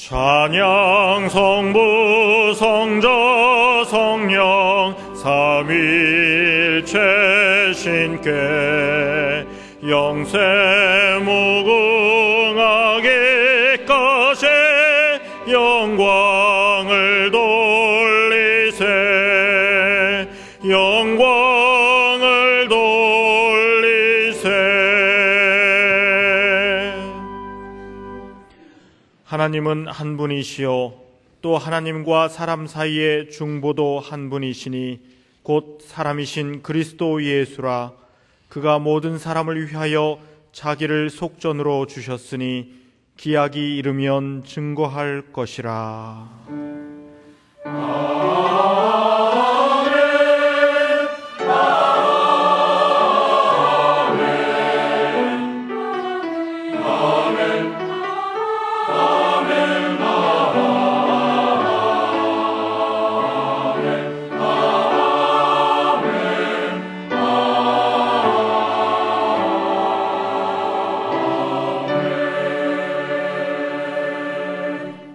찬양 성부 성자 성령 삼위일체 신께 영세 무궁하기까지 영광을 돌리세 영광을 돌리세. 하나님은 한 분이시요 또 하나님과 사람 사이의 중보도 한 분이시니 곧 사람이신 그리스도 예수라. 그가 모든 사람을 위하여 자기를 속전으로 주셨으니 기약이 이르면 증거할 것이라.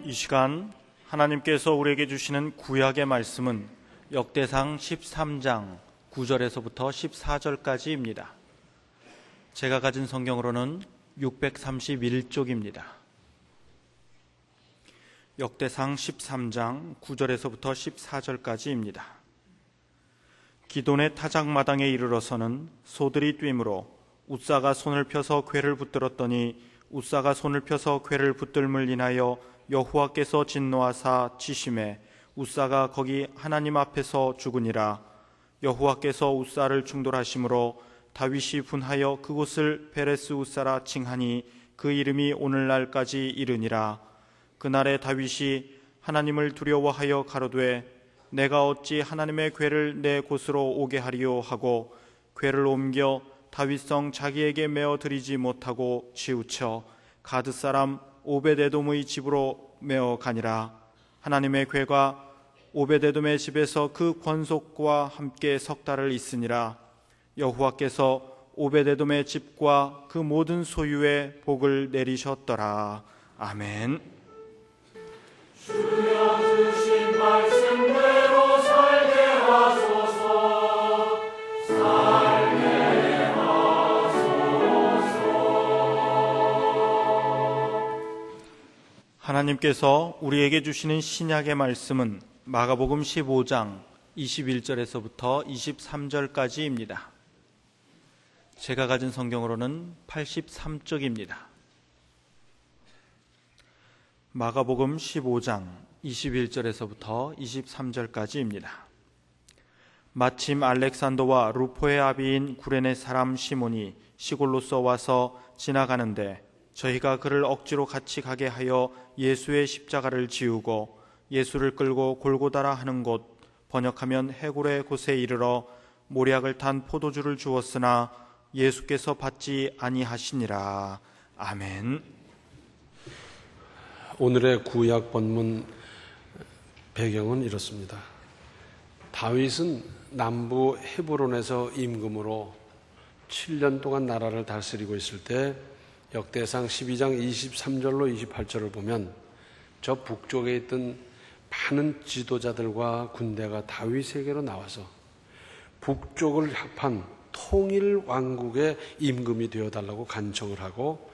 이 시간 하나님께서 우리에게 주시는 구약의 말씀은 역대상 13장 9절에서부터 14절까지입니다. 제가 가진 성경으로는 631쪽입니다. 역대상 13장 9절에서부터 14절까지입니다. 기돈의 타작마당에 이르러서는 소들이 뛰므로 웃사가 손을 펴서 궤를 붙들었더니 웃사가 손을 펴서 궤를 붙들물 인하여 여호와께서 진노하사 치심에 웃사가 거기 하나님 앞에서 죽으니라. 여호와께서 웃사를 충돌하심으로 다윗이 분하여 그곳을 베레스 웃사라 칭하니 그 이름이 오늘날까지 이르니라. 그날에 다윗이 하나님을 두려워하여 가로되 내가 어찌 하나님의 궤를 내 곳으로 오게 하리요 하고 궤를 옮겨 다윗성 자기에게 메어 드리지 못하고 치우쳐 가드 사람 오베데돔의 집으로 메어 가니라. 하나님의 궤가 오베데돔의 집에서 그 권속과 함께 석 달을 있으니라. 여호와께서 오베데돔의 집과 그 모든 소유에 복을 내리셨더라. 아멘. 주여 주신 말씀대로 살게 하소서. 살게 하소서. 하나님께서 우리에게 주시는 신약의 말씀은 마가복음 15장 21절에서부터 23절까지입니다. 제가 가진 성경으로는 83쪽입니다. 마가복음 15장 21절에서부터 23절까지입니다. 마침 알렉산더와 루포의 아비인 구레네 사람 시몬이 시골로서 와서 지나가는데 저희가 그를 억지로 같이 가게 하여 예수의 십자가를 지우고 예수를 끌고 골고다라 하는 곳, 번역하면 해골의 곳에 이르러 모략을 탄 포도주를 주었으나 예수께서 받지 아니하시니라. 아멘. 오늘의 구약 본문 배경은 이렇습니다. 다윗은 남부 헤브론에서 임금으로 7년 동안 나라를 다스리고 있을 때 역대상 12장 23절로 28절을 보면 저 북쪽에 있던 많은 지도자들과 군대가 다윗에게로 나와서 북쪽을 합한 통일 왕국의 임금이 되어달라고 간청을 하고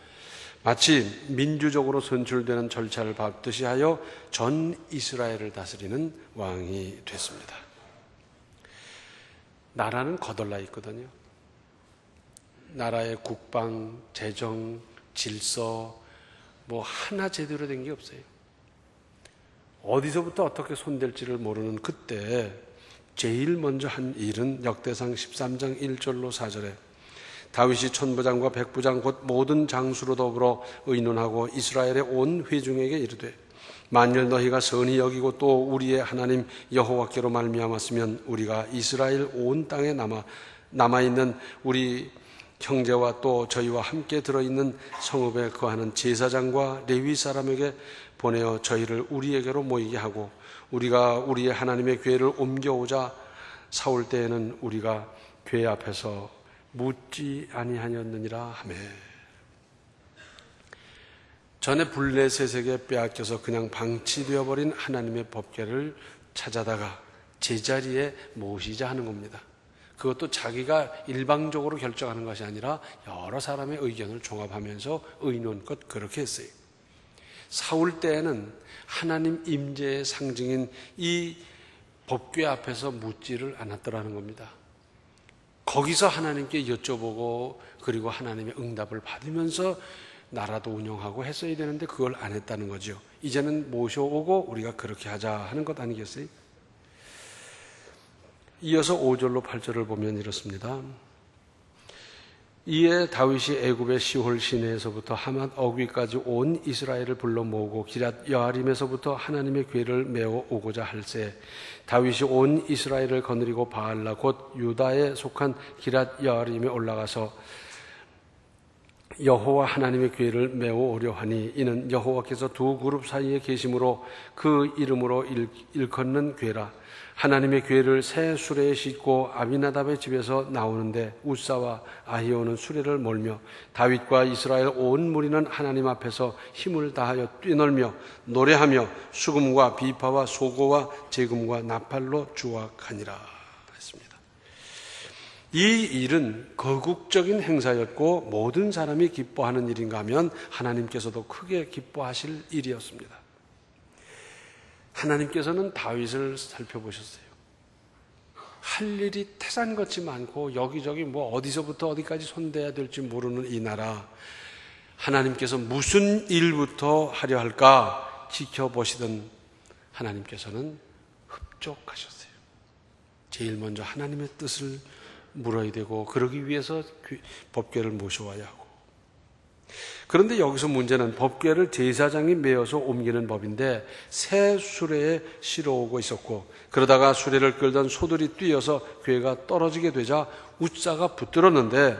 마치 민주적으로 선출되는 절차를 밟듯이 하여 전 이스라엘을 다스리는 왕이 됐습니다. 나라는 거덜나 있거든요. 나라의 국방, 재정, 질서 하나 제대로 된 게 없어요. 어디서부터 어떻게 손댈지를 모르는 그때 제일 먼저 한 일은 역대상 13장 1절로 4절에 다윗이 천부장과 백부장 곧 모든 장수로 더불어 의논하고 이스라엘의 온 회중에게 이르되 만일 너희가 선히 여기고 또 우리의 하나님 여호와께로 말미암았으면 우리가 이스라엘 온 땅에 남아있는 우리 형제와 또 저희와 함께 들어있는 성읍에 거하는 제사장과 레위 사람에게 보내어 저희를 우리에게로 모이게 하고 우리가 우리의 하나님의 궤를 옮겨오자 사올 때에는 우리가 궤 앞에서 묻지 아니하였느니라 하매 전에 블레셋에게 빼앗겨서 그냥 방치되어 버린 하나님의 법궤를 찾아다가 제자리에 모시자 하는 겁니다. 그것도 자기가 일방적으로 결정하는 것이 아니라 여러 사람의 의견을 종합하면서 의논껏 그렇게 했어요. 사울 때에는 하나님 임재의 상징인 이 법궤 앞에서 묻지를 않았더라는 겁니다. 거기서 하나님께 여쭤보고 그리고 하나님의 응답을 받으면서 나라도 운영하고 했어야 되는데 그걸 안 했다는 거죠. 이제는 모셔오고 우리가 그렇게 하자 하는 것 아니겠어요? 이어서 5절로 8절을 보면 이렇습니다. 이에 다윗이 애굽의 시홀 시내에서부터 하맛 어귀까지 온 이스라엘을 불러 모으고 기럇 여아림에서부터 하나님의 궤를 메어 오고자 할세 다윗이 온 이스라엘을 거느리고 바알라 곧 유다에 속한 기럇 여아림에 올라가서 여호와 하나님의 궤를 메어 오려 하니 이는 여호와께서 두 그룹 사이에 계심으로 그 이름으로 일컫는 궤라. 하나님의 궤를 새 수레에 싣고 아비나답의 집에서 나오는데 우사와 아히오는 수레를 몰며 다윗과 이스라엘 온 무리는 하나님 앞에서 힘을 다하여 뛰놀며 노래하며 수금과 비파와 소고와 제금과 나팔로 주악하니라 했습니다. 이 일은 거국적인 행사였고 모든 사람이 기뻐하는 일인가 하면 하나님께서도 크게 기뻐하실 일이었습니다. 하나님께서는 다윗을 살펴보셨어요. 할 일이 태산같이 많고 여기저기 어디서부터 어디까지 손대야 될지 모르는 이 나라, 하나님께서 무슨 일부터 하려 할까 지켜보시던 하나님께서는 흡족하셨어요. 제일 먼저 하나님의 뜻을 물어야 되고 그러기 위해서 법궤를 모셔와야 하고. 그런데 여기서 문제는 법궤를 제사장이 메어서 옮기는 법인데 새 수레에 실어오고 있었고 그러다가 수레를 끌던 소들이 뛰어서 궤가 떨어지게 되자 우사가 붙들었는데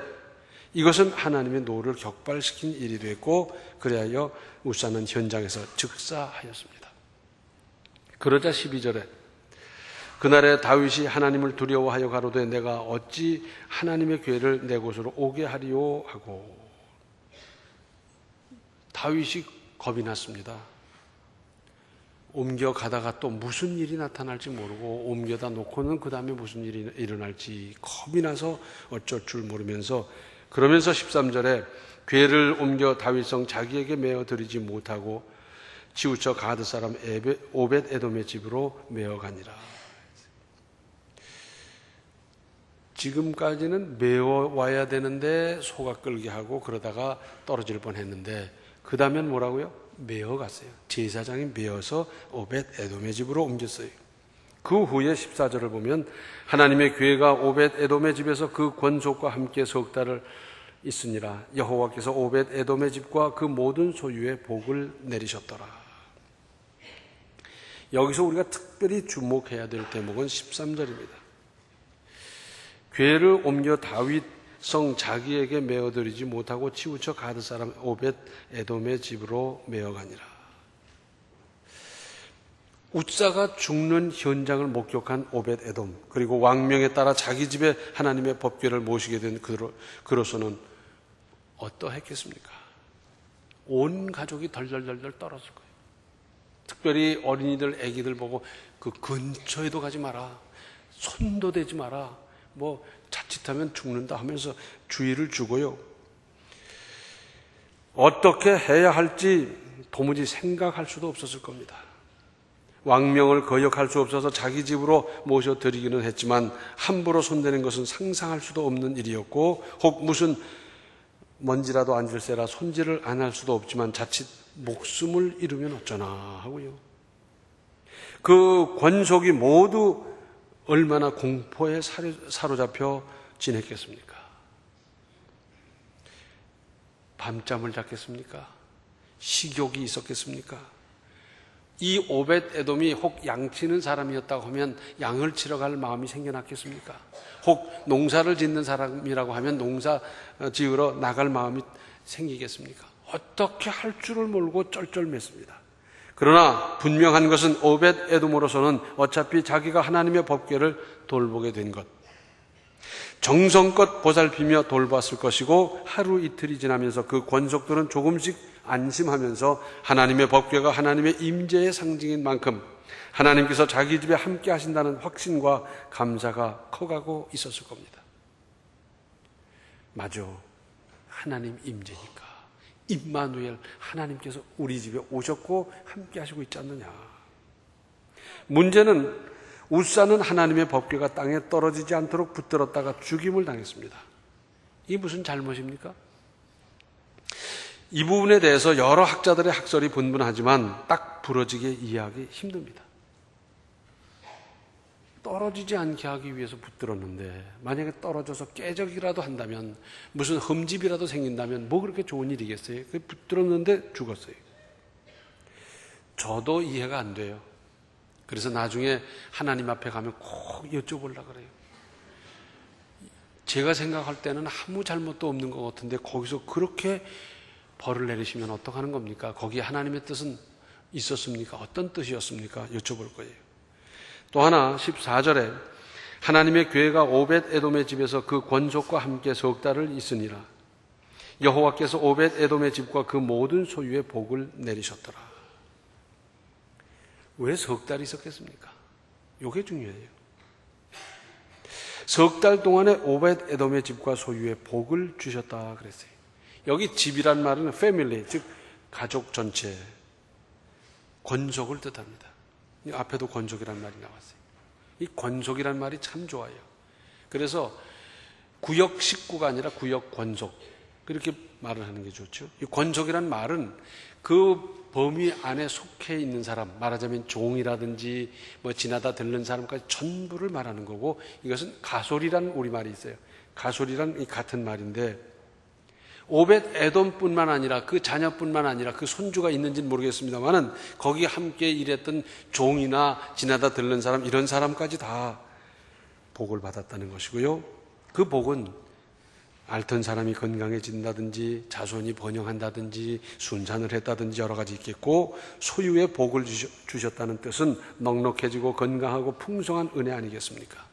이것은 하나님의 노를 격발시킨 일이 됐고 그래야 우사는 현장에서 즉사하였습니다. 그러자 12절에 그날에 다윗이 하나님을 두려워하여 가로되 내가 어찌 하나님의 궤를 내 곳으로 오게 하리요 하고 다윗이 겁이 났습니다. 옮겨가다가 또 무슨 일이 나타날지 모르고 옮겨다 놓고는 그 다음에 무슨 일이 일어날지 겁이 나서 어쩔 줄 모르면서 그러면서 13절에 궤를 옮겨 다윗성 자기에게 메어 드리지 못하고 치우쳐 가드 사람 오벳 에돔의 집으로 메어 가니라. 지금까지는 메어 와야 되는데 소가 끌게 하고 그러다가 떨어질 뻔했는데 그 다음엔 뭐라고요? 메어 갔어요. 제사장이 메어서 오벳 에돔의 집으로 옮겼어요. 그 후에 14절을 보면 하나님의 궤가 오벳 에돔의 집에서 그 권속과 함께 석 달을 있으니라. 여호와께서 오벳 에돔의 집과 그 모든 소유에 복을 내리셨더라. 여기서 우리가 특별히 주목해야 될 대목은 13절입니다. 궤를 옮겨 다윗 성 자기에게 메어드리지 못하고 치우쳐 가드 사람 오벳 에돔의 집으로 메어가니라. 우사가 죽는 현장을 목격한 오벳 에돔 그리고 왕명에 따라 자기 집에 하나님의 법궤를 모시게 된 그로서는 어떠했겠습니까? 온 가족이 덜덜덜덜 떨었을 거예요. 특별히 어린이들, 아기들 보고 그 근처에도 가지 마라, 손도 대지 마라, 자칫하면 죽는다 하면서 주의를 주고요. 어떻게 해야 할지 도무지 생각할 수도 없었을 겁니다. 왕명을 거역할 수 없어서 자기 집으로 모셔드리기는 했지만 함부로 손대는 것은 상상할 수도 없는 일이었고 혹 무슨 먼지라도 앉을세라 손질을 안 할 수도 없지만 자칫 목숨을 잃으면 어쩌나 하고요. 그 권속이 모두 얼마나 공포에 사로잡혀 지냈겠습니까? 밤잠을 잤겠습니까? 식욕이 있었겠습니까? 이 오벳 에돔이 혹 양치는 사람이었다고 하면 양을 치러 갈 마음이 생겨났겠습니까? 혹 농사를 짓는 사람이라고 하면 농사 지으러 나갈 마음이 생기겠습니까? 어떻게 할 줄을 모르고 쩔쩔맸습니다. 그러나 분명한 것은 오벳 에돔으로서는 어차피 자기가 하나님의 법궤를 돌보게 된 것, 정성껏 보살피며 돌봤을 것이고 하루 이틀이 지나면서 그 권속들은 조금씩 안심하면서 하나님의 법궤가 하나님의 임재의 상징인 만큼 하나님께서 자기 집에 함께 하신다는 확신과 감사가 커가고 있었을 겁니다. 맞아. 하나님 임재니까. 임마누엘, 하나님께서 우리 집에 오셨고 함께 하시고 있지 않느냐. 문제는 웃사는 하나님의 법궤가 땅에 떨어지지 않도록 붙들었다가 죽임을 당했습니다. 이게 무슨 잘못입니까? 이 부분에 대해서 여러 학자들의 학설이 분분하지만 딱 부러지게 이해하기 힘듭니다. 떨어지지 않게 하기 위해서 붙들었는데 만약에 떨어져서 깨적이라도 한다면, 무슨 흠집이라도 생긴다면 뭐 그렇게 좋은 일이겠어요? 붙들었는데 죽었어요. 저도 이해가 안 돼요. 그래서 나중에 하나님 앞에 가면 꼭 여쭤보려고 그래요. 제가 생각할 때는 아무 잘못도 없는 것 같은데 거기서 그렇게 벌을 내리시면 어떡하는 겁니까? 거기에 하나님의 뜻은 있었습니까? 어떤 뜻이었습니까? 여쭤볼 거예요. 또 하나 14절에 하나님의 교회가 오벳 에돔의 집에서 그 권속과 함께 석 달을 있으니라. 여호와께서 오벳 에돔의 집과 그 모든 소유의 복을 내리셨더라. 왜 석 달이 있었겠습니까? 이게 중요해요. 석 달 동안에 오벳 에돔의 집과 소유의 복을 주셨다 그랬어요. 여기 집이란 말은 패밀리, 즉 가족 전체, 권속을 뜻합니다. 앞에도 권속이란 말이 나왔어요. 이 권속이란 말이 참 좋아요. 그래서 구역 식구가 아니라 구역 권속, 그렇게 말을 하는 게 좋죠. 이 권속이란 말은 그 범위 안에 속해 있는 사람, 말하자면 종이라든지 뭐 지나다 들른 사람까지 전부를 말하는 거고, 이것은 가솔이라는 우리말이 있어요. 가솔이란 이 같은 말인데, 오벳 에돔뿐만 아니라 그 자녀뿐만 아니라 그 손주가 있는지는 모르겠습니다만은 거기 함께 일했던 종이나 지나다 들른 사람, 이런 사람까지 다 복을 받았다는 것이고요. 그 복은 앓던 사람이 건강해진다든지 자손이 번영한다든지 순산을 했다든지 여러 가지 있겠고, 소유의 복을 주셨다는 뜻은 넉넉해지고 건강하고 풍성한 은혜 아니겠습니까?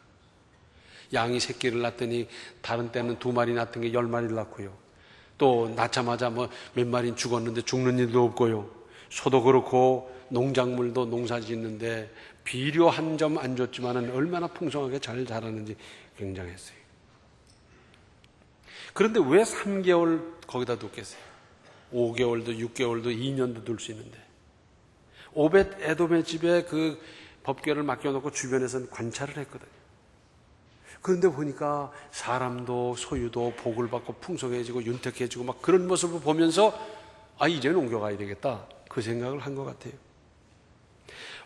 양이 새끼를 낳더니 다른 때는 2마리 낳던 게 10마리를 낳고요. 또 낳자마자 뭐 몇 마리는 죽었는데 죽는 일도 없고요. 소도 그렇고 농작물도 농사 짓는데 비료 한 점 안 줬지만은 얼마나 풍성하게 잘 자라는지 굉장했어요. 그런데 왜 3개월 거기다 뒀겠어요? 5개월도 6개월도 2년도 둘 수 있는데. 오벳 에돔의 집에 그 법궤를 맡겨놓고 주변에서는 관찰을 했거든요. 그런데 보니까 사람도 소유도 복을 받고 풍성해지고 윤택해지고 막 그런 모습을 보면서 이제는 옮겨가야 되겠다, 그 생각을 한 것 같아요.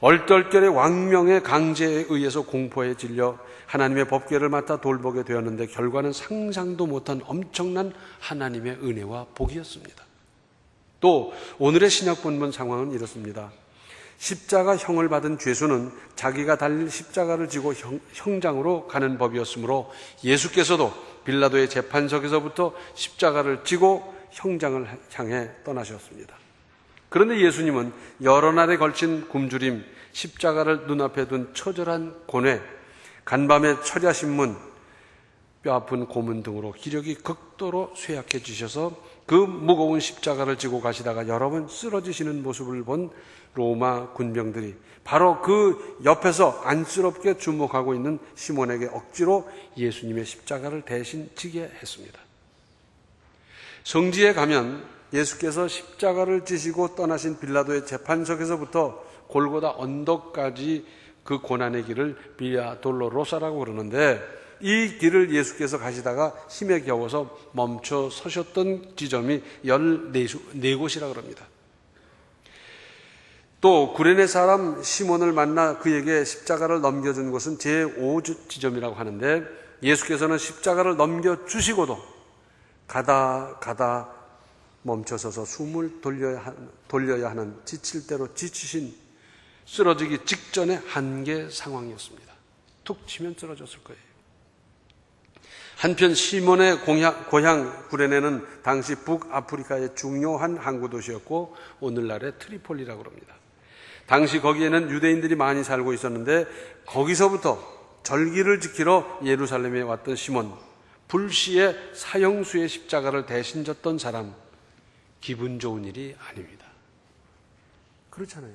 얼떨결에 왕명의 강제에 의해서 공포에 질려 하나님의 법궤를 맡아 돌보게 되었는데 결과는 상상도 못한 엄청난 하나님의 은혜와 복이었습니다. 또 오늘의 신약 본문 상황은 이렇습니다. 십자가형을 받은 죄수는 자기가 달릴 십자가를 지고 형장으로 가는 법이었으므로 예수께서도 빌라도의 재판석에서부터 십자가를 지고 형장을 향해 떠나셨습니다. 그런데 예수님은 여러 날에 걸친 굶주림, 십자가를 눈앞에 둔 처절한 고뇌, 간밤의 철야신문, 뼈아픈 고문 등으로 기력이 극도로 쇠약해지셔서 그 무거운 십자가를 지고 가시다가 여러 번 쓰러지시는 모습을 본 로마 군병들이 바로 그 옆에서 안쓰럽게 주목하고 있는 시몬에게 억지로 예수님의 십자가를 대신 지게 했습니다. 성지에 가면 예수께서 십자가를 지시고 떠나신 빌라도의 재판석에서부터 골고다 언덕까지 그 고난의 길을 비아 돌로로사라고 그러는데, 이 길을 예수께서 가시다가 힘에 겨워서 멈춰 서셨던 지점이 14곳이라고 그럽니다. 또 구레네 사람 시몬을 만나 그에게 십자가를 넘겨준 곳은 제5지점이라고 하는데, 예수께서는 십자가를 넘겨주시고도 가다 멈춰서서 숨을 돌려야 하는 지칠 대로 지치신, 쓰러지기 직전의 한계 상황이었습니다. 툭 치면 쓰러졌을 거예요. 한편 시몬의 고향 구레네는 당시 북아프리카의 중요한 항구 도시였고 오늘날의 트리폴리라고 합니다. 당시 거기에는 유대인들이 많이 살고 있었는데 거기서부터 절기를 지키러 예루살렘에 왔던 시몬, 불시에 사형수의 십자가를 대신 졌던 사람, 기분 좋은 일이 아닙니다. 그렇잖아요.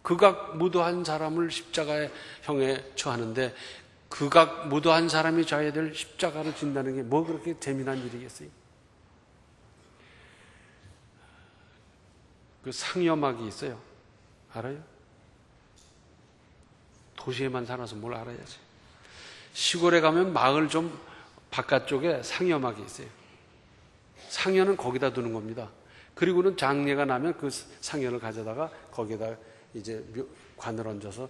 극악 무도한 사람을 십자가의 형에 처하는데 극악 무도한 사람이 져야 될 십자가를 진다는 게 뭐 그렇게 재미난 일이겠어요? 그 상여막이 있어요. 알아요? 도시에만 살아서 뭘 알아야지. 시골에 가면 마을 좀 바깥쪽에 상여막이 있어요. 상여는 거기다 두는 겁니다. 그리고는 장례가 나면 그 상여를 가져다가 거기에다 이제 관을 얹어서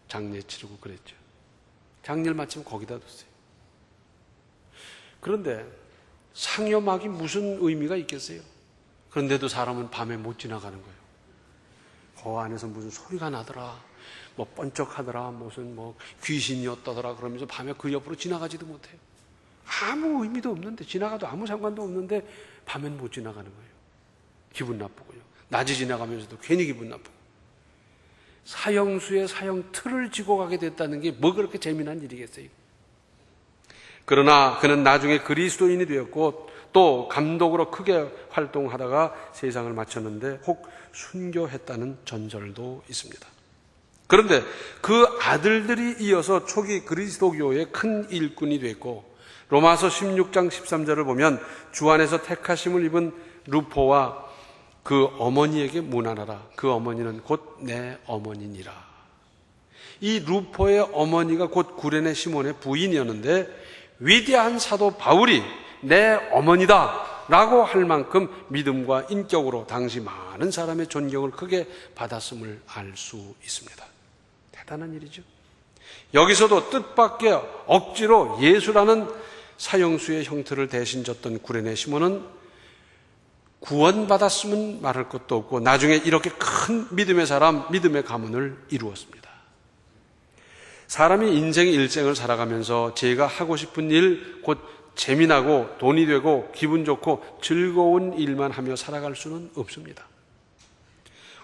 장례 치르고 그랬죠. 장례를 마치면 거기다 뒀어요. 그런데 상여막이 무슨 의미가 있겠어요? 그런데도 사람은 밤에 못 지나가는 거예요. 그 안에서 무슨 소리가 나더라, 뭐 번쩍하더라, 무슨 뭐 귀신이었다더라 그러면서 밤에 그 옆으로 지나가지도 못해요. 아무 의미도 없는데, 지나가도 아무 상관도 없는데 밤엔 못 지나가는 거예요. 기분 나쁘고요. 낮에 지나가면서도 괜히 기분 나쁘고. 사형수의 사형 틀을 지고 가게 됐다는 게 뭐 그렇게 재미난 일이겠어요? 그러나 그는 나중에 그리스도인이 되었고 또 감독으로 크게 활동하다가 세상을 마쳤는데 혹 순교했다는 전설도 있습니다. 그런데 그 아들들이 이어서 초기 그리스도교의 큰 일꾼이 됐고, 로마서 16장 13절을 보면 주 안에서 택하심을 입은 루포와 그 어머니에게 문안하라. 그 어머니는 곧 내 어머니니라. 이 루포의 어머니가 곧 구레네 시몬의 부인이었는데 위대한 사도 바울이 내 어머니다 라고 할 만큼 믿음과 인격으로 당시 많은 사람의 존경을 크게 받았음을 알 수 있습니다. 대단한 일이죠. 여기서도 뜻밖의 억지로 예수라는 사형수의 형태를 대신 졌던 구레네 시몬은 구원받았으면 말할 것도 없고 나중에 이렇게 큰 믿음의 사람, 믿음의 가문을 이루었습니다. 사람이 인생의 일생을 살아가면서 제가 하고 싶은 일, 곧 재미나고 돈이 되고 기분 좋고 즐거운 일만 하며 살아갈 수는 없습니다.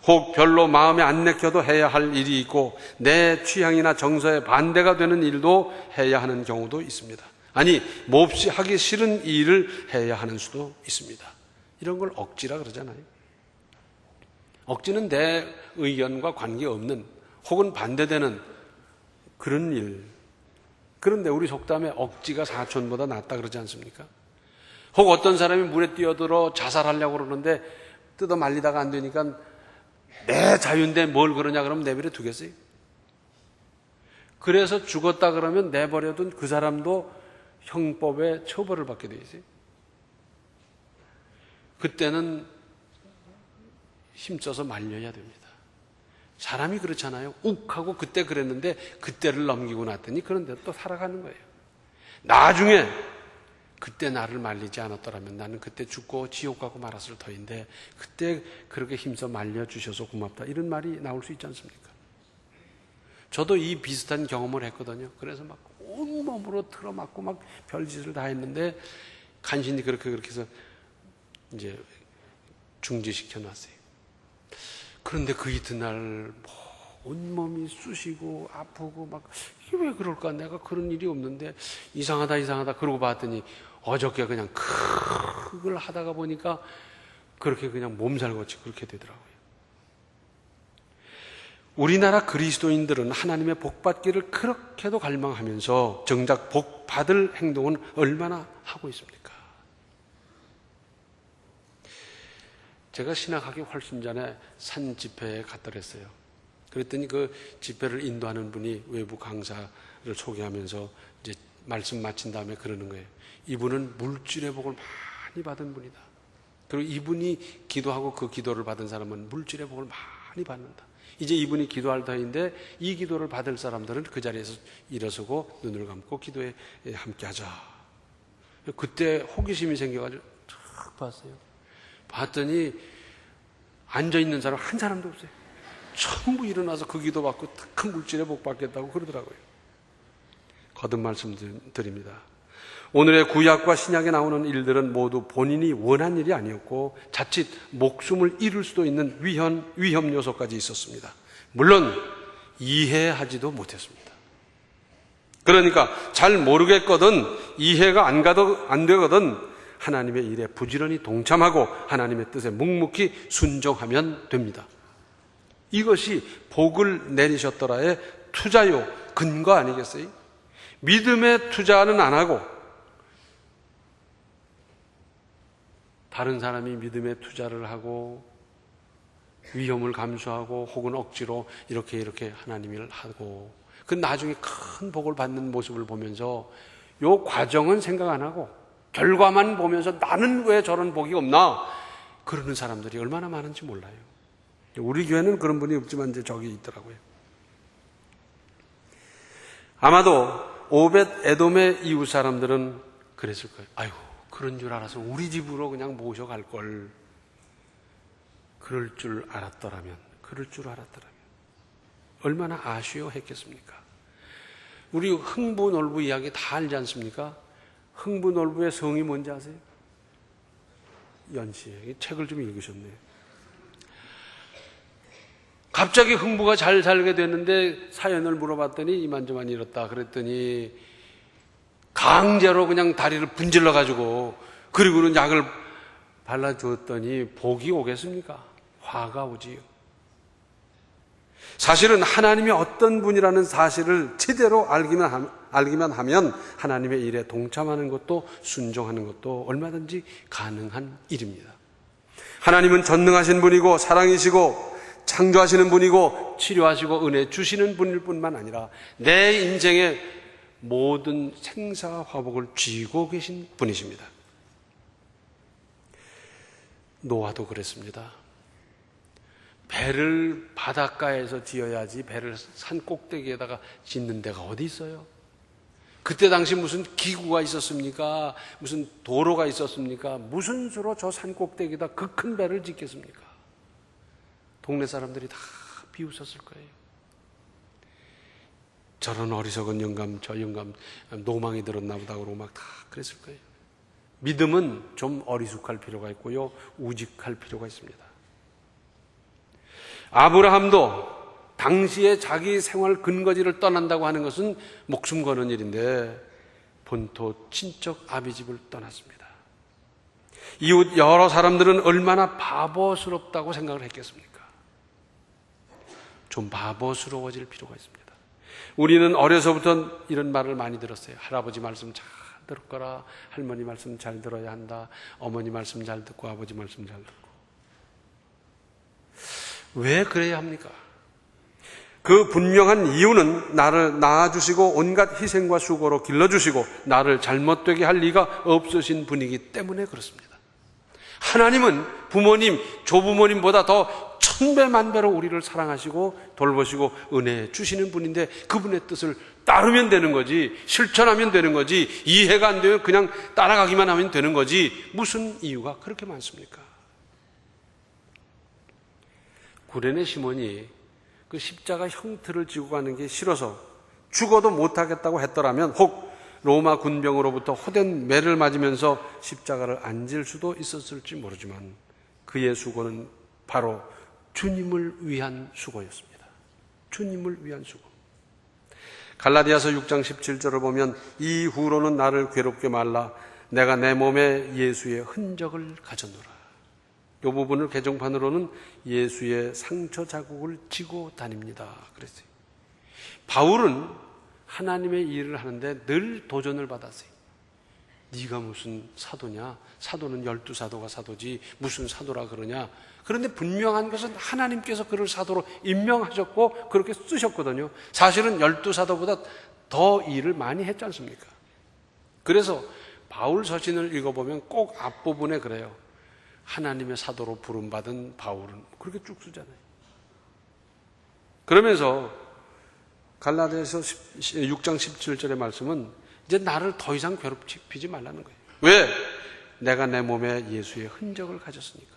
혹 별로 마음에 안 내켜도 해야 할 일이 있고 내 취향이나 정서에 반대가 되는 일도 해야 하는 경우도 있습니다. 아니, 몹시 하기 싫은 일을 해야 하는 수도 있습니다. 이런 걸 억지라 그러잖아요. 억지는 내 의견과 관계없는 혹은 반대되는 그런 일. 그런데 우리 속담에 억지가 사촌보다 낫다 그러지 않습니까? 혹 어떤 사람이 물에 뛰어들어 자살하려고 그러는데 뜯어 말리다가 안 되니까 내 자유인데 뭘 그러냐 그러면 내버려 두겠어요? 그래서 죽었다 그러면 내버려둔 그 사람도 형법에 처벌을 받게 돼 있어요. 그때는 힘써서 말려야 됩니다. 사람이 그렇잖아요. 욱하고 그때 그랬는데 그때를 넘기고 났더니 그런 대로 또 살아가는 거예요. 나중에 그때 나를 말리지 않았더라면 나는 그때 죽고 지옥 가고 말았을 터인데 그때 그렇게 힘써 말려주셔서 고맙다. 이런 말이 나올 수 있지 않습니까? 저도 이 비슷한 경험을 했거든요. 그래서 막 온몸으로 틀어맞고 막 별짓을 다 했는데 간신히 그렇게 해서 이제 중지시켜 놨어요. 그런데 그 이튿날 온몸이 쑤시고 아프고 막 이게 왜 그럴까? 내가 그런 일이 없는데 이상하다 그러고 봤더니 어저께 그냥 그걸 하다가 보니까 그렇게 그냥 몸살같이 그렇게 되더라고요. 우리나라 그리스도인들은 하나님의 복받기를 그렇게도 갈망하면서 정작 복받을 행동은 얼마나 하고 있습니까? 제가 신학하기 훨씬 전에 산 집회에 갔더랬어요. 그랬더니 그 집회를 인도하는 분이 외부 강사를 소개하면서 이제 말씀 마친 다음에 그러는 거예요. 이분은 물질의 복을 많이 받은 분이다. 그리고 이분이 기도하고 그 기도를 받은 사람은 물질의 복을 많이 받는다. 이제 이분이 기도할 터인데 이 기도를 받을 사람들은 그 자리에서 일어서고 눈을 감고 기도에 함께 하자. 그때 호기심이 생겨가지고 탁 봤어요. 봤더니 앉아있는 사람 한 사람도 없어요. 전부 일어나서 그 기도 받고 큰 물질의 복 받겠다고 그러더라고요. 거듭 말씀드립니다. 오늘의 구약과 신약에 나오는 일들은 모두 본인이 원한 일이 아니었고 자칫 목숨을 잃을 수도 있는 위험 요소까지 있었습니다. 물론 이해하지도 못했습니다. 그러니까 잘 모르겠거든, 이해가 안 되거든 하나님의 일에 부지런히 동참하고 하나님의 뜻에 묵묵히 순종하면 됩니다. 이것이 복을 내리셨더라의 투자요 근거 아니겠어요? 믿음의 투자는 안 하고 다른 사람이 믿음의 투자를 하고 위험을 감수하고 혹은 억지로 이렇게 하나님 일을 하고 그 나중에 큰 복을 받는 모습을 보면서 요 과정은 생각 안 하고 결과만 보면서 나는 왜 저런 복이 없나 그러는 사람들이 얼마나 많은지 몰라요. 우리 교회는 그런 분이 없지만 이제 저기 있더라고요. 아마도 오벳 에돔의 이웃 사람들은 그랬을 거예요. 아이고 그런 줄 알아서 우리 집으로 그냥 모셔갈 걸. 그럴 줄 알았더라면 얼마나 아쉬워 했겠습니까? 우리 흥부놀부 이야기 다 알지 않습니까? 흥부놀부의 성이 뭔지 아세요? 연시에 책을 좀 읽으셨네요. 갑자기 흥부가 잘 살게 됐는데 사연을 물어봤더니 이만저만 이렇다 그랬더니 강제로 그냥 다리를 분질러 가지고 그리고는 약을 발라주었더니 복이 오겠습니까? 화가 오지요. 사실은 하나님이 어떤 분이라는 사실을 제대로 알기만 하면 하나님의 일에 동참하는 것도 순종하는 것도 얼마든지 가능한 일입니다. 하나님은 전능하신 분이고 사랑이시고 창조하시는 분이고 치료하시고 은혜 주시는 분일 뿐만 아니라 내 인생의 모든 생사와 화복을 쥐고 계신 분이십니다. 노아도 그랬습니다. 배를 바닷가에서 지어야지 배를 산 꼭대기에다가 짓는 데가 어디 있어요? 그때 당시 무슨 기구가 있었습니까? 무슨 도로가 있었습니까? 무슨 수로 저 산 꼭대기에다 그 큰 배를 짓겠습니까? 동네 사람들이 다 비웃었을 거예요. 저런 어리석은 영감, 저 영감 노망이 들었나 보다 그러고 막 다 그랬을 거예요. 믿음은 좀 어리숙할 필요가 있고요. 우직할 필요가 있습니다. 아브라함도 당시에 자기 생활 근거지를 떠난다고 하는 것은 목숨 거는 일인데 본토 친척 아비 집을 떠났습니다. 이웃 여러 사람들은 얼마나 바보스럽다고 생각을 했겠습니까? 좀 바보스러워질 필요가 있습니다. 우리는 어려서부터 이런 말을 많이 들었어요. 할아버지 말씀 잘 들었거라. 할머니 말씀 잘 들어야 한다. 어머니 말씀 잘 듣고 아버지 말씀 잘 듣고. 왜 그래야 합니까? 그 분명한 이유는 나를 낳아주시고 온갖 희생과 수고로 길러주시고 나를 잘못되게 할 리가 없으신 분이기 때문에 그렇습니다. 하나님은 부모님, 조부모님보다 더 천배 만배로 우리를 사랑하시고 돌보시고 은혜 주시는 분인데 그분의 뜻을 따르면 되는 거지, 실천하면 되는 거지, 이해가 안 되면 그냥 따라가기만 하면 되는 거지 무슨 이유가 그렇게 많습니까? 구레네 시몬이 그 십자가 형틀을 지고 가는 게 싫어서 죽어도 못하겠다고 했더라면 혹 로마 군병으로부터 호된 매를 맞으면서 십자가를 안 질 수도 있었을지 모르지만 그의 수고는 바로 주님을 위한 수고였습니다. 주님을 위한 수고. 갈라디아서 6장 17절을 보면 이후로는 나를 괴롭게 말라 내가 내 몸에 예수의 흔적을 가졌노라. 이 부분을 개정판으로는 예수의 상처 자국을 지고 다닙니다. 그랬어요. 바울은 하나님의 일을 하는데 늘 도전을 받았어요. 네가 무슨 사도냐? 사도는 12사도가 사도지 무슨 사도라 그러냐? 그런데 분명한 것은 하나님께서 그를 사도로 임명하셨고 그렇게 쓰셨거든요. 사실은 12사도보다 더 일을 많이 했지 않습니까? 그래서 바울 서신을 읽어보면 꼭 앞부분에 그래요. 하나님의 사도로 부름받은 바울은 그렇게 쭉 쓰잖아요. 그러면서 갈라디아서 6장 17절의 말씀은 이제 나를 더 이상 괴롭히지 말라는 거예요. 왜? 내가 내 몸에 예수의 흔적을 가졌으니까.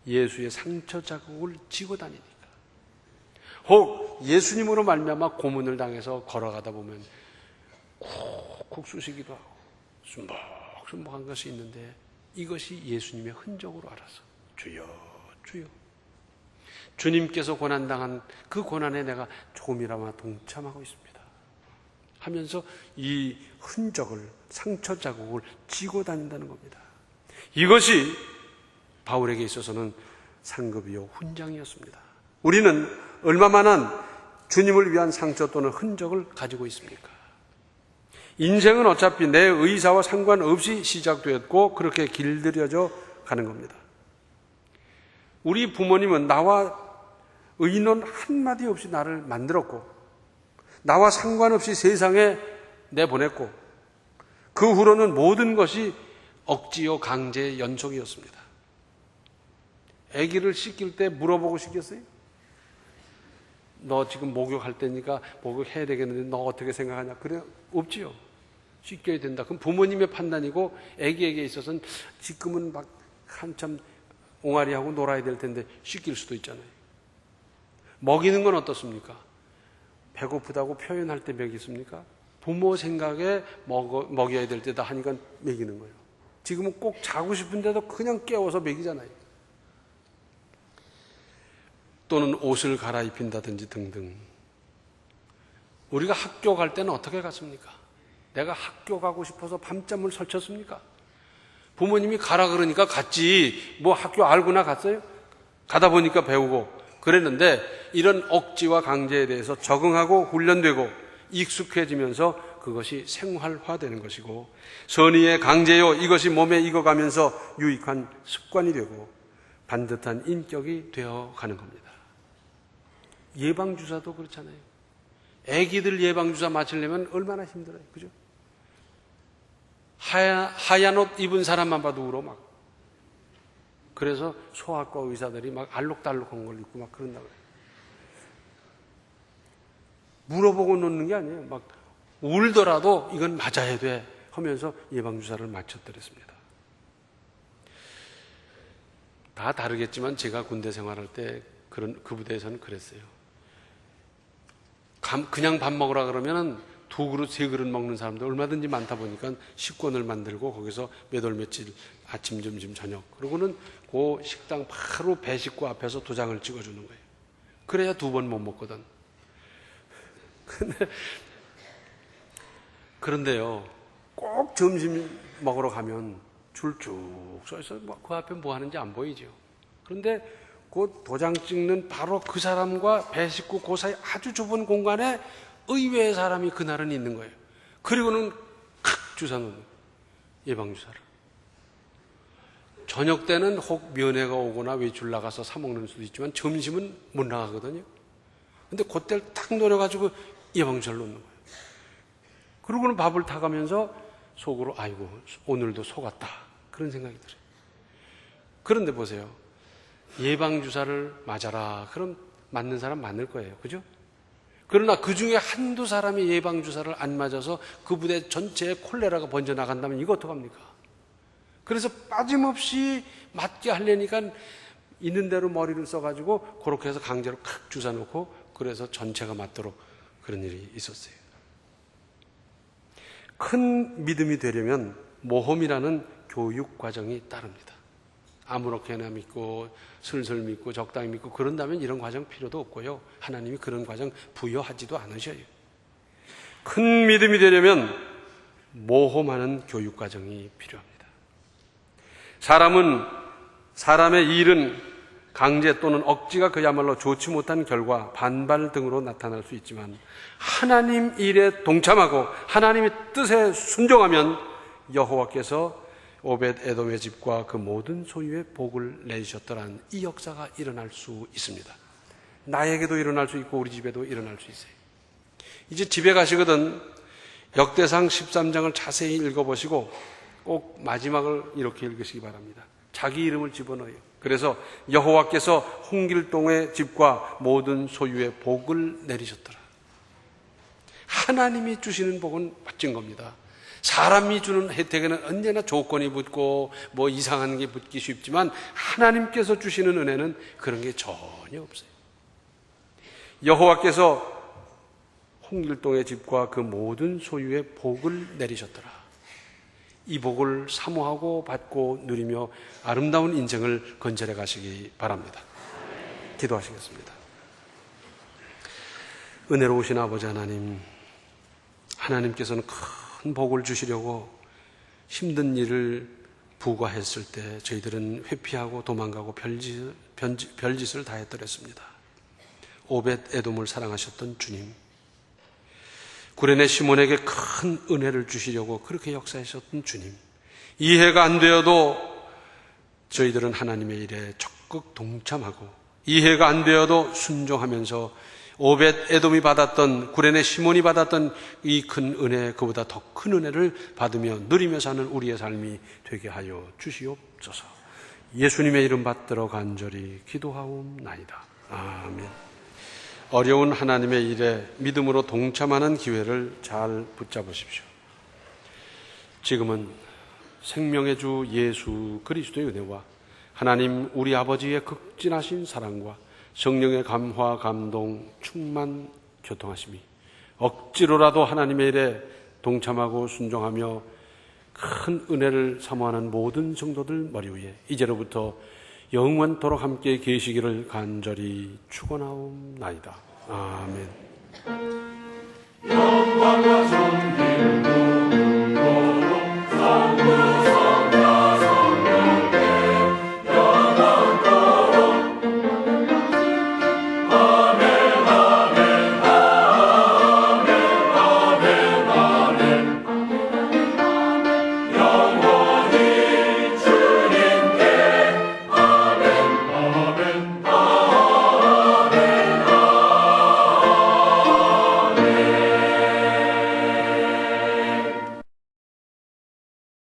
예수의 상처 자국을 지고 다니니까. 혹 예수님으로 말미암아 고문을 당해서 걸어가다 보면 쿡쿡 쑤시기도 하고 순복순복한 것이 있는데 이것이 예수님의 흔적으로 알아서 주여 주여 주님께서 고난당한 그 고난에 내가 조금이나마 동참하고 있습니다 하면서 이 흔적을 상처 자국을 지고 다닌다는 겁니다. 이것이 바울에게 있어서는 상급이요 훈장이었습니다. 우리는 얼마만한 주님을 위한 상처 또는 흔적을 가지고 있습니까? 인생은 어차피 내 의사와 상관없이 시작되었고 그렇게 길들여져 가는 겁니다. 우리 부모님은 나와 의논 한마디 없이 나를 만들었고 나와 상관없이 세상에 내보냈고 그 후로는 모든 것이 억지요 강제의 연속이었습니다. 아기를 씻길 때 물어보고 씻겼어요? 너 지금 목욕할 때니까 목욕해야 되겠는데 너 어떻게 생각하냐? 그래? 없지요. 씻겨야 된다. 그럼 부모님의 판단이고 아기에게 있어서는 지금은 막 한참 옹알이하고 놀아야 될 텐데 씻길 수도 있잖아요. 먹이는 건 어떻습니까? 배고프다고 표현할 때 먹이십니까? 부모 생각에 먹여야 될 때다 하니까 먹이는 거예요. 지금은 꼭 자고 싶은데도 그냥 깨워서 먹이잖아요. 또는 옷을 갈아입힌다든지 등등. 우리가 학교 갈 때는 어떻게 갔습니까? 내가 학교 가고 싶어서 밤잠을 설쳤습니까? 부모님이 가라 그러니까 갔지. 뭐 학교 알고나 갔어요? 가다 보니까 배우고 그랬는데 이런 억지와 강제에 대해서 적응하고 훈련되고 익숙해지면서 그것이 생활화되는 것이고 선의의 강제요 이것이 몸에 익어가면서 유익한 습관이 되고 반듯한 인격이 되어가는 겁니다. 예방주사도 그렇잖아요. 애기들 예방주사 맞으려면 얼마나 힘들어요. 그죠? 하얀 옷 입은 사람만 봐도 울어 막. 그래서 소아과 의사들이 막 알록달록한 걸 입고 막 그런다 그래요. 물어보고 놓는 게 아니에요. 막 울더라도 이건 맞아야 돼 하면서 예방주사를 맞췄더랬습니다. 다 다르겠지만 제가 군대 생활할 때 그 부대에서는 그랬어요. 그냥 밥 먹으라 그러면은 2그릇, 3그릇 먹는 사람도 얼마든지 많다 보니까 식권을 만들고 거기서 몇 월 며칠 아침, 점심, 저녁 그러고는 그 식당 바로 배식구 앞에서 도장을 찍어주는 거예요. 그래야 2번 못 먹거든. 그런데요, 꼭 점심 먹으러 가면 줄 쭉 서있어 그 앞에 뭐 하는지 안 보이죠. 그런데 그 도장 찍는 바로 그 사람과 배식구 그 사이 아주 좁은 공간에 의외의 사람이 그날은 있는 거예요. 그리고는 칵 주사 놓는 거예요. 예방주사를. 저녁 때는 혹 면회가 오거나 외출 나가서 사 먹는 수도 있지만 점심은 못 나가거든요. 근데 그때를 딱 노려가지고 예방주사를 놓는 거예요. 그러고는 밥을 타가면서 속으로 아이고 오늘도 속았다 그런 생각이 들어요. 그런데 보세요. 예방주사를 맞아라. 그럼 맞는 사람 많을 거예요. 그죠? 그러나 그 중에 한두 사람이 예방주사를 안 맞아서 그 부대 전체에 콜레라가 번져나간다면 이거 어떡합니까? 그래서 빠짐없이 맞게 하려니까 있는 대로 머리를 써가지고 그렇게 해서 강제로 칵 주사 놓고 그래서 전체가 맞도록 그런 일이 있었어요. 큰 믿음이 되려면 모험이라는 교육 과정이 따릅니다. 아무렇게나 믿고 슬슬 믿고 적당히 믿고 그런다면 이런 과정 필요도 없고요. 하나님이 그런 과정 부여하지도 않으셔요. 큰 믿음이 되려면 모험하는 교육 과정이 필요합니다. 사람의 일은 강제 또는 억지가 그야말로 좋지 못한 결과 반발 등으로 나타날 수 있지만 하나님 일에 동참하고 하나님의 뜻에 순종하면 여호와께서 오벳 에돔의 집과 그 모든 소유의 복을 내주셨더란 이 역사가 일어날 수 있습니다. 나에게도 일어날 수 있고 우리 집에도 일어날 수 있어요. 이제 집에 가시거든 역대상 13장을 자세히 읽어보시고 꼭 마지막을 이렇게 읽으시기 바랍니다. 자기 이름을 집어넣어요. 그래서 여호와께서 홍길동의 집과 모든 소유의 복을 내리셨더라. 하나님이 주시는 복은 멋진 겁니다. 사람이 주는 혜택에는 언제나 조건이 붙고 뭐 이상한 게 붙기 쉽지만 하나님께서 주시는 은혜는 그런 게 전혀 없어요. 여호와께서 홍길동의 집과 그 모든 소유의 복을 내리셨더라. 이 복을 사모하고 받고 누리며 아름다운 인생을 건설해 가시기 바랍니다. 기도하시겠습니다. 은혜로우신 아버지 하나님, 하나님께서는 큰 복을 주시려고 힘든 일을 부과했을 때 저희들은 회피하고 도망가고 별짓을 다 했더랬습니다. 오벳 에돔을 사랑하셨던 주님, 구레네 시몬에게 큰 은혜를 주시려고 그렇게 역사하셨던 주님, 이해가 안 되어도 저희들은 하나님의 일에 적극 동참하고 이해가 안 되어도 순종하면서 오벳 에돔이 받았던, 구레네 시몬이 받았던 이 큰 은혜, 그보다 더 큰 은혜를 받으며 누리며 사는 우리의 삶이 되게 하여 주시옵소서. 예수님의 이름 받들어 간절히 기도하옵나이다. 아멘. 어려운 하나님의 일에 믿음으로 동참하는 기회를 잘 붙잡으십시오. 지금은 생명의 주 예수 그리스도의 은혜와 하나님 우리 아버지의 극진하신 사랑과 성령의 감화, 감동, 충만, 교통하심이 억지로라도 하나님의 일에 동참하고 순종하며 큰 은혜를 사모하는 모든 성도들 머리 위에 이제로부터 영원토록 함께 계시기를 간절히 축원하옵나이다. 아멘. 영광과 존귀를 두고록